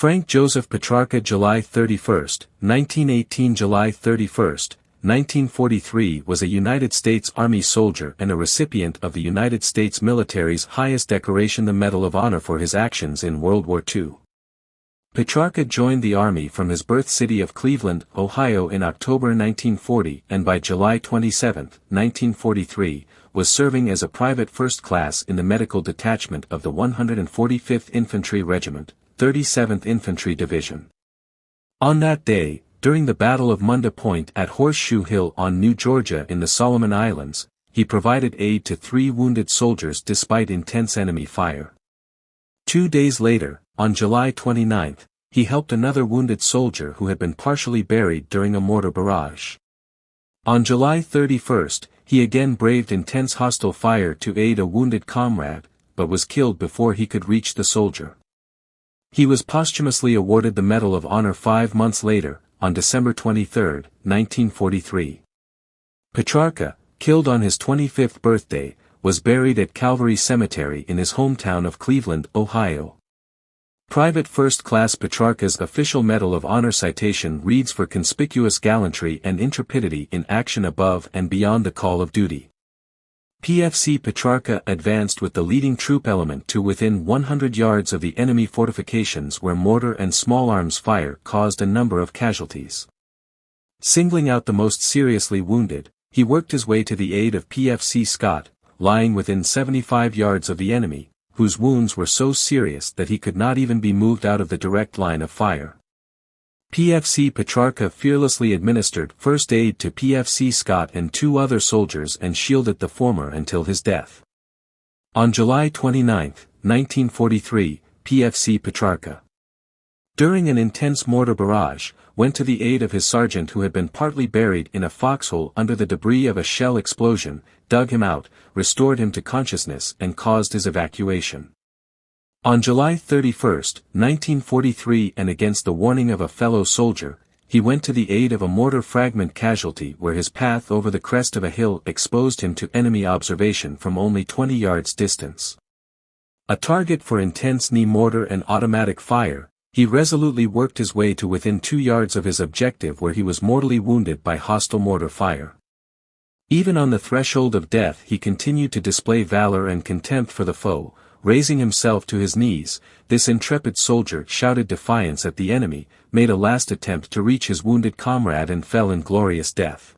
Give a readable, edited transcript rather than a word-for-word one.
Frank Joseph Petrarca, July 31, 1918 – July 31, 1943, was a United States Army soldier and a recipient of the United States military's highest decoration, the Medal of Honor, for his actions in World War II. Petrarca joined the Army from his birth city of Cleveland, Ohio in October 1940 and by July 27, 1943, was serving as a private first class in the medical detachment of the 145th Infantry Regiment, 37th Infantry Division. On that day, during the Battle of Munda Point at Horseshoe Hill on New Georgia in the Solomon Islands, he provided aid to 3 wounded soldiers despite intense enemy fire. 2 days later, on July 29, he helped another wounded soldier who had been partially buried during a mortar barrage. On July 31, he again braved intense hostile fire to aid a wounded comrade, but was killed before he could reach the soldier. He was posthumously awarded the Medal of Honor 5 months later, on December 23, 1943. Petrarca, killed on his 25th birthday, was buried at Calvary Cemetery in his hometown of Cleveland, Ohio. Private First Class Petrarca's official Medal of Honor citation reads, "For conspicuous gallantry and intrepidity in action above and beyond the call of duty." PFC Petrarca advanced with the leading troop element to within 100 yards of the enemy fortifications where mortar and small arms fire caused a number of casualties. Singling out the most seriously wounded, he worked his way to the aid of PFC Scott, lying within 75 yards of the enemy, whose wounds were so serious that he could not even be moved out of the direct line of fire. PFC Petrarca fearlessly administered first aid to PFC Scott and 2 other soldiers and shielded the former until his death. On July 29, 1943, PFC Petrarca, during an intense mortar barrage, went to the aid of his sergeant who had been partly buried in a foxhole under the debris of a shell explosion, dug him out, restored him to consciousness and caused his evacuation. On July 31, 1943, and against the warning of a fellow soldier, he went to the aid of a mortar fragment casualty where his path over the crest of a hill exposed him to enemy observation from only 20 yards distance. A target for intense knee mortar and automatic fire, he resolutely worked his way to within 2 yards of his objective where he was mortally wounded by hostile mortar fire. Even on the threshold of death he continued to display valor and contempt for the foe. Raising himself to his knees, this intrepid soldier shouted defiance at the enemy, made a last attempt to reach his wounded comrade and fell in glorious death.